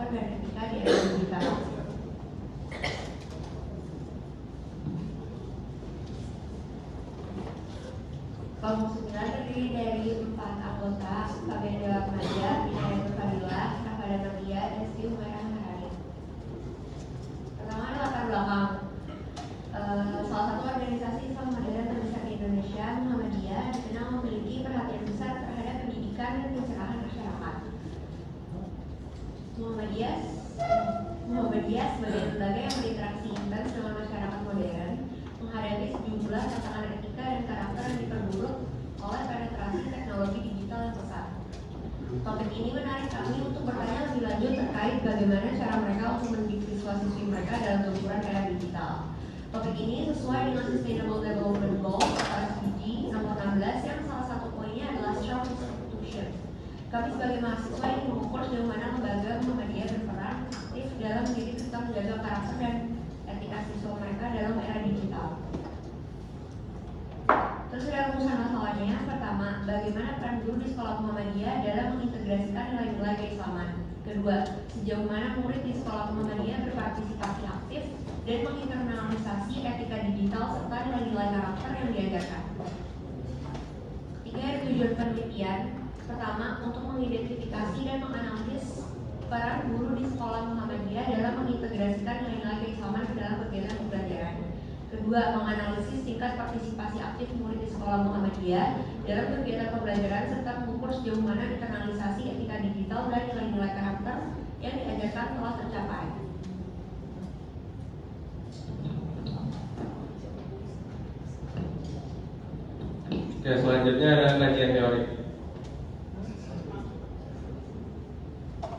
dan etika di era digital. Kelompok 9 terdiri dari 4 anggota, Fabian Dewa Madia, Bidaya Fadila, Rafada Madia, dan Siti Umairah Maharani. Pertama adalah latar belakang. Salah satu organisasi Islam modern terbesar di Indonesia, Muhammadiyah, dikenal memiliki perhatian besar terhadap pendidikan dan pencerahan masyarakat. Muhammadiyah sebagai lembaga yang berinteraksi intens dengan masyarakat modern menghadapi sejumlah tantangan etika dan karakter yang diperburuk oleh penetrasi teknologi digital yang pesat. Topik ini menarik kami untuk bertanya lebih lanjut terkait bagaimana cara mereka untuk mendidik siswa-siswi mereka dalam gempuran era digital. Topik ini sesuai dengan Sustainable Development Goals atau SDG nomor 16 yang salah satu poinnya adalah strong institution. Kami sebagai mahasiswa ingin mengukur sejauh mana lembaga Muhammadiyah berperan aktif dalam mendidik serta menjaga karakter dan etika siswa mereka dalam era digital. Terus ada rumusan masalahnya. Pertama, bagaimana peran guru di sekolah Muhammadiyah dalam mengintegrasikan nilai-nilai keislaman. Kedua, sejauh mana murid di sekolah Muhammadiyah berpartisipasi aktif dan menginternalisasi etika digital serta nilai-nilai karakter yang diajarkan. Ketiga, ada tujuan penelitian. Pertama, untuk mengidentifikasi dan menganalisis peran guru di sekolah Muhammadiyah dalam mengintegrasikan nilai-nilai keislaman ke dalam kegiatan pembelajaran. Kedua, menganalisis tingkat partisipasi aktif murid di sekolah Muhammadiyah dalam kegiatan pembelajaran serta mengukur sejauh mana internalisasi etika digital dan nilai-nilai karakter yang diajarkan telah tercapai. Oke, selanjutnya ada kajian teori.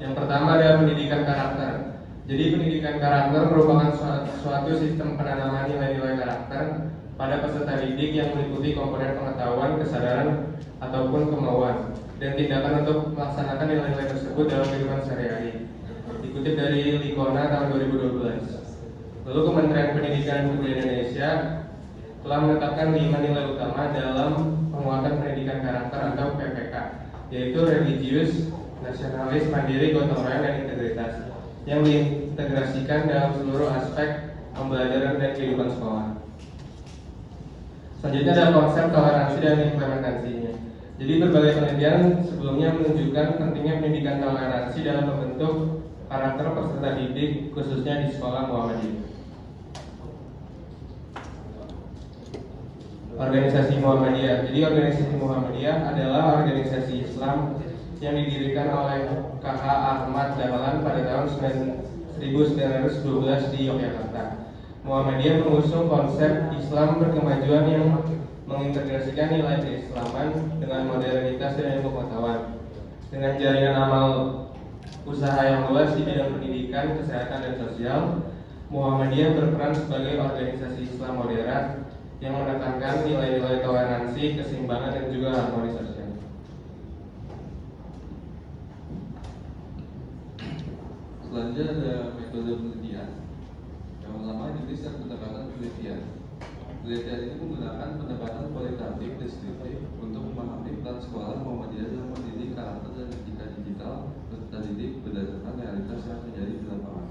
Yang pertama ada pendidikan karakter. Jadi pendidikan karakter merupakan suatu sistem penanaman nilai-nilai karakter pada peserta didik yang meliputi komponen pengetahuan, kesadaran, ataupun kemauan dan tindakan untuk melaksanakan nilai-nilai tersebut dalam kehidupan sehari-hari. Dikutip dari Likona tahun 2012. Lalu Kementerian Pendidikan dan Kebudayaan Indonesia telah menetapkan 5 nilai utama dalam penguatan pendidikan karakter atau PPK, yaitu religius, nasionalis, mandiri, gotong royong, dan integritas, yang diintegrasikan dalam seluruh aspek pembelajaran dan kehidupan sekolah. Selanjutnya ada konsep toleransi dan implementasinya. Jadi berbagai penelitian sebelumnya menunjukkan pentingnya pendidikan toleransi dalam membentuk karakter peserta didik, khususnya di sekolah Muhammadiyah. Organisasi Muhammadiyah. Jadi organisasi Muhammadiyah adalah organisasi Islam yang didirikan oleh KH Ahmad Dahlan pada tahun 1912 di Yogyakarta. Muhammadiyah mengusung konsep Islam berkemajuan yang mengintegrasikan nilai keislaman dengan modernitas dan ilmu pengetahuan. Dengan jaringan amal usaha yang luas di bidang pendidikan, kesehatan, dan sosial, Muhammadiyah berperan sebagai organisasi Islam modern yang menekankan nilai-nilai toleransi, keseimbangan, dan juga harmoni sosial. Selanjutnya ada metode penelitian. Yang pertama, jenis dan pendekatan penelitian. Penelitian ini menggunakan pendekatan kualitatif deskriptif untuk memahami peran sekolah Muhammadiyah dalam mendidik karakter dan etika digital peserta didik berdasarkan realitas yang terjadi di lapangan.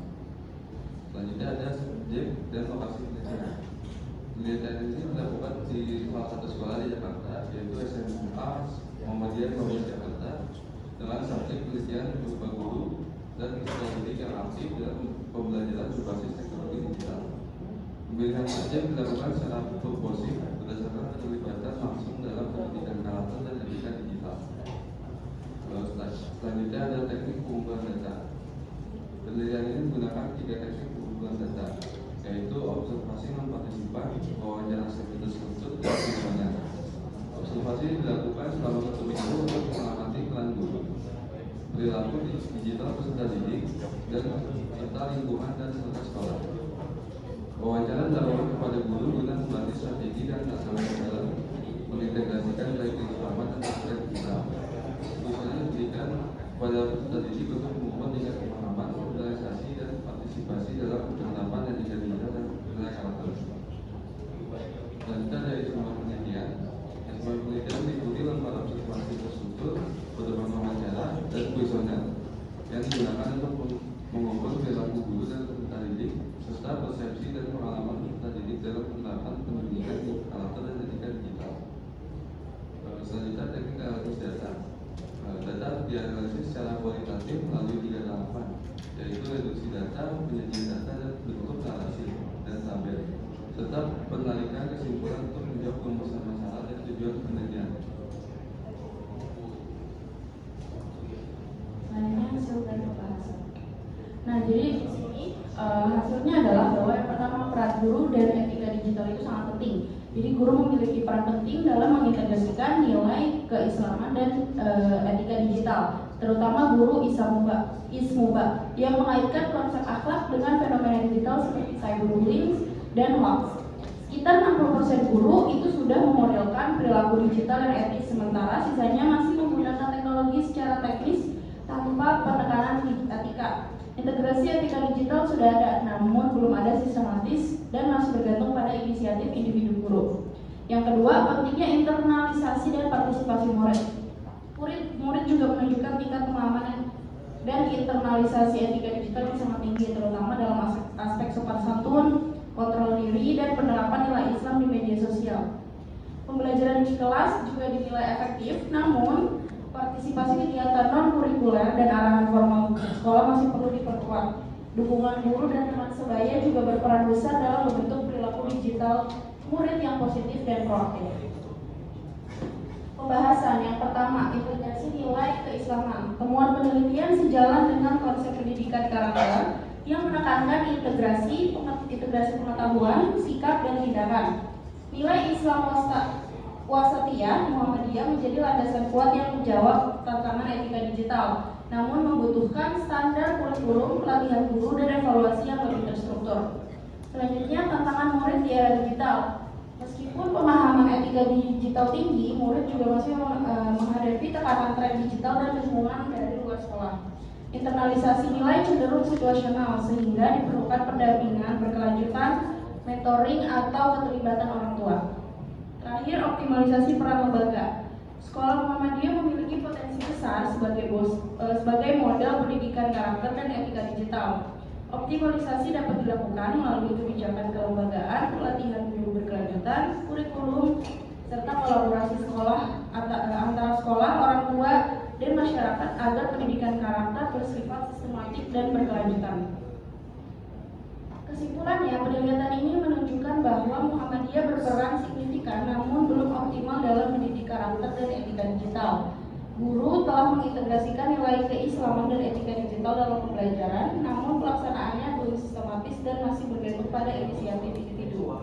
Selanjutnya ada subjek dan lokasi penelitian. Penelitian ini dilakukan di salah satu sekolah di Jakarta, yaitu SMA Muhammadiyah Kabupaten Jakarta, dengan subjek penelitian berupa guru dan peserta didik yang aktif dalam pembelajaran berbasis teknologi digital. Pemilihan subjek dilakukan secara proporsif berdasarkan keterlibatan langsung dalam pendidikan karakter dan etika digital. Selanjutnya ada teknik pengumpulan data. Penelitian ini menggunakan 3 teknik pengumpulan data, yaitu observasi non-partisipan, wawancara status struktur, dan pengulangan. Observasi dilakukan selama 1 minggu untuk mengamati peran guru, perilaku digital peserta didik, dan serta lingkungan dan serta sekolah. Wawancara dilakukan kepada guru guna melatih strategi dan tantangan dalam mengintegrasikan nilai keislaman dan aspek digital. Misalnya diberikan kepada peserta didik untuk mengukur tingkat pemahaman, organisasi, dan partisipasi dalam penerapan dan digital dan nilai karakter. Selanjutnya ada instrumen penelitian. Instrumen penelitian diikuti lembaga observasi terstruktur, beberapa wawancara, dan kuesioner yang digunakan untuk serta penyajian data dan bentuk narasi dan tabel, serta penarikan kesimpulan untuk menjawab permasalahan masalah dan tujuan penelitian. Selanjutnya hasil dari pembahasan. Nah, jadi di sini hasilnya adalah bahwa yang pertama peran guru dan etika digital itu sangat penting. Jadi guru memiliki peran penting dalam mengintegrasikan nilai keislaman dan etika digital, terutama guru Ismuba yang mengaitkan konsep akhlak dengan fenomena digital seperti cyberbullying dan hoax. Sekitar 60% guru itu sudah memodelkan perilaku digital dan etis, sementara sisanya masih menggunakan teknologi secara teknis tanpa penekanan etika. Integrasi etika digital sudah ada, namun belum ada sistematis dan masih bergantung pada inisiatif individu guru. Yang kedua, pentingnya internalisasi dan partisipasi murid. Murid juga menunjukkan tingkat pemahaman dan internalisasi etika digital yang sangat tinggi, terutama dalam aspek sopan santun, kontrol diri, dan penerapan nilai Islam di media sosial. Pembelajaran di kelas juga dinilai efektif, namun partisipasi kegiatan non-kurikuler dan arahan formal sekolah masih perlu diperkuat. Dukungan guru dan teman sebaya juga berperan besar dalam membentuk perilaku digital murid yang positif dan proaktif. Pembahasan yang pertama, integrasi nilai keislaman. Temuan penelitian sejalan dengan konsep pendidikan karakter yang menekankan integrasi pengetahuan, sikap, dan tindakan. Nilai Islam wasatiyah Muhammadiyah menjadi landasan kuat yang menjawab tantangan etika digital, namun membutuhkan standar kurikulum, pelatihan guru, dan evaluasi yang lebih terstruktur. Selanjutnya, tantangan murid di era digital. Meskipun pemahaman etika digital tinggi, murid juga masih menghadapi tekanan tren digital dan lingkungan dari luar sekolah. Internalisasi nilai cenderung situasional, sehingga diperlukan pendampingan berkelanjutan, mentoring, atau keterlibatan orang tua. Terakhir, optimalisasi peran lembaga. Sekolah Muhammadiyah memiliki potensi besar sebagai model pendidikan karakter dan etika digital. Optimalisasi dapat dilakukan melalui kebijakan kelembagaan, pelatihan guru berkelanjutan, kurikulum, serta kolaborasi sekolah antara sekolah, orang tua, dan masyarakat agar pendidikan karakter bersifat sistematik dan berkelanjutan. Kesimpulannya, penelitian ini menunjukkan bahwa Muhammadiyah berperan signifikan namun belum optimal dalam mendidik karakter dan etika digital. Guru telah mengintegrasikan nilai keislaman dan etika digital dalam pembelajaran, namun pelaksanaannya belum sistematis dan masih bergantung pada inisiatif individu.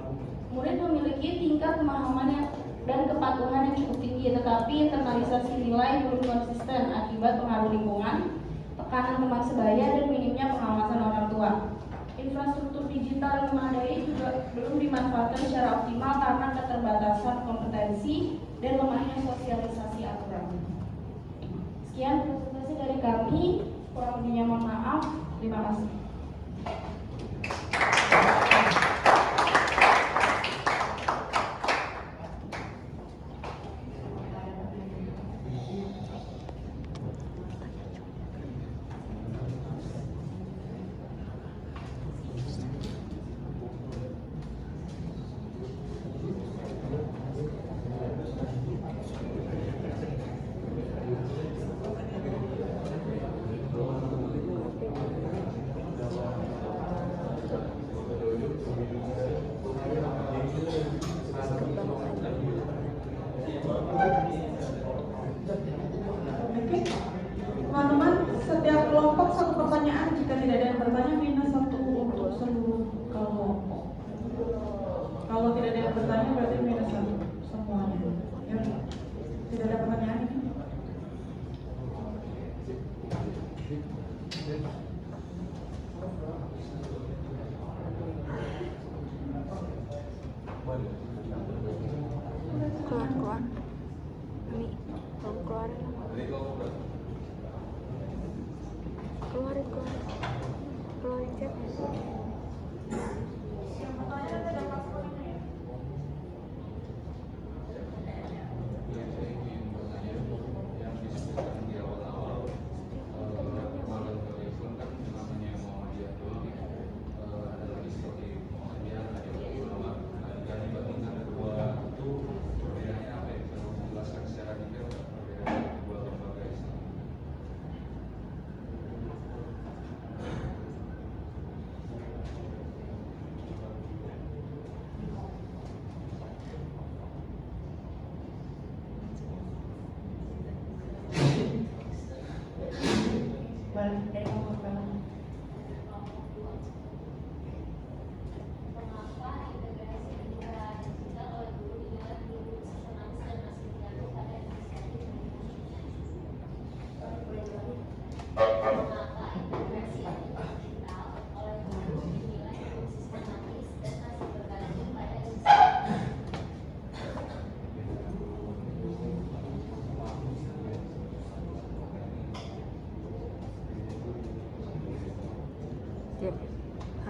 Murid memiliki tingkat pemahaman dan kepatuhan yang cukup tinggi, tetapi internalisasi nilai belum konsisten akibat pengaruh lingkungan, tekanan teman sebaya, dan minimnya pengawasan orang tua. Infrastruktur digital yang memadai juga belum dimanfaatkan secara optimal karena keterbatasan kompetensi dan lemahnya sosialisasi aturan. Sekian presentasi dari kami, kurang lebihnya mohon maaf. Terima kasih. Teman-teman, setiap kelompok satu pertanyaan. Jika tidak ada yang bertanya, minus satu untuk seluruh kelompok. Kalau tidak ada yang bertanya, berarti minus satu semuanya. Ya, tidak ada pertanyaan ini. Keluar ini keluar keluarin chat.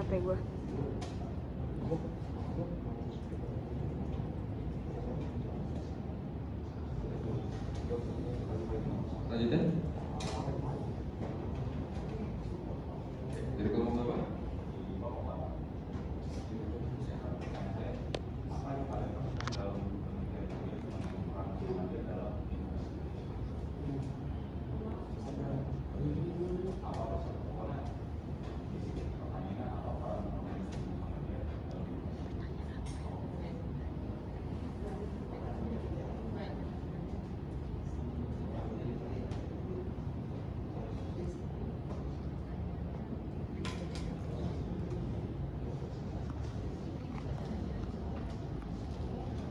HP gue. Lanjutkan. Jadi ngomong apa?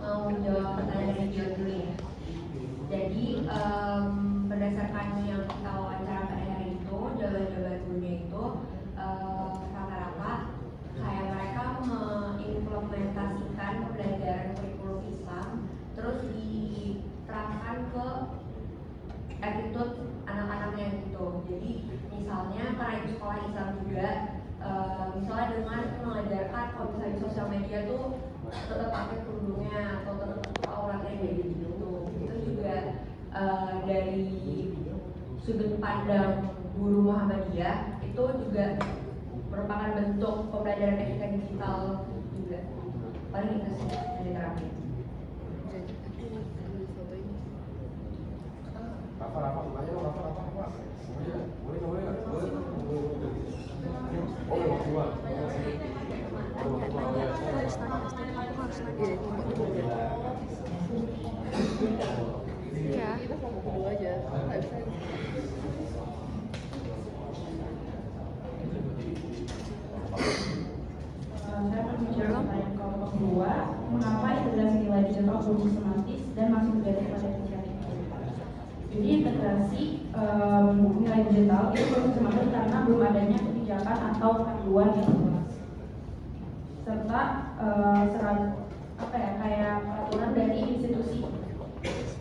Mau jawab pertanyaan dari John dulu ya. Jadi berdasarkan yang kita wawancara pada hari itu, jawaban-jawaban gurunya itu rata-rata kayak mereka mengimplementasikan pembelajaran kurikulum Islam terus diterapkan ke attitude anak-anaknya gitu. Jadi misalnya karena itu sekolah Islam juga, misalnya dengan mengajarkan kalau misalnya di sosial media tuh tetap pakai kerudungnya atau tetap auratnya kayak gitu. Itu juga dari sudut pandang guru Muhammadiyah itu juga merupakan bentuk pembelajaran etika digital juga. Paling itu sih dari terapi. Iya. Saya menjawab pertanyaan kelompok kedua, mengapa integrasi nilai digital belum sistematis dan masih terjadi pada inisiatif digital? Jadi integrasi nilai digital itu belum sistematis karena belum adanya kebijakan atau panduan yang jelas, serta kayak peraturan dari institusi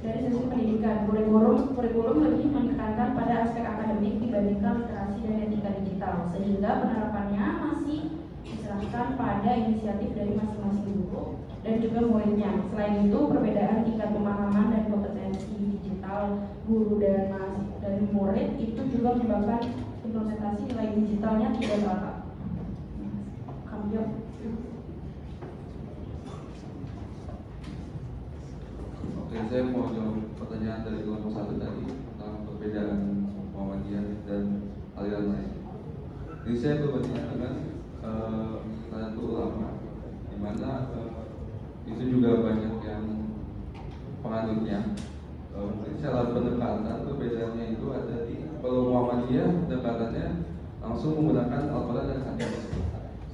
pendidikan. Kurikulum lebih menekankan pada aspek akademik dibandingkan literasi dan etika digital, sehingga penerapannya masih diserahkan pada inisiatif dari masing-masing guru dan juga muridnya. Selain itu, perbedaan tingkat pemahaman dan kompetensi digital guru dan murid itu juga menyebabkan implementasi nilai digitalnya tidak merata. Oke, saya mau jawab pertanyaan dari kelompok satu tadi tentang perbedaan Muhammadiyah dan aliran lain. Ini saya berbandingkan dengan Nahdlatul Ulama, di mana itu juga banyak yang penganutnya. Mungkin secara pendekatan perbedaannya itu ada di kalau Muhammadiyah pendekatannya langsung menggunakan Al-Quran dan hadis.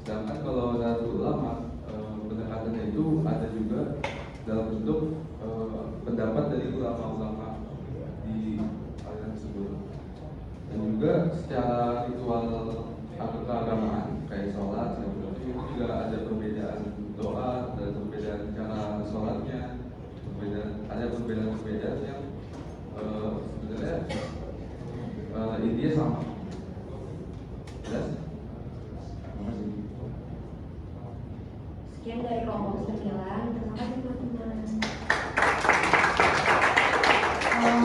Sedangkan kalau Nahdlatul Ulama pendekatannya itu ada juga dalam bentuk pendapat dari ulama-ulama di aliran tersebut. Dan juga secara ritual keagamaan kayak sholat, itu juga ada perbedaan doa, ada perbedaan cara sholatnya, ada perbedaan yang sebenarnya intinya sama. Jelas? Terima kasih. Sekian dari kelompok 9, terima kasih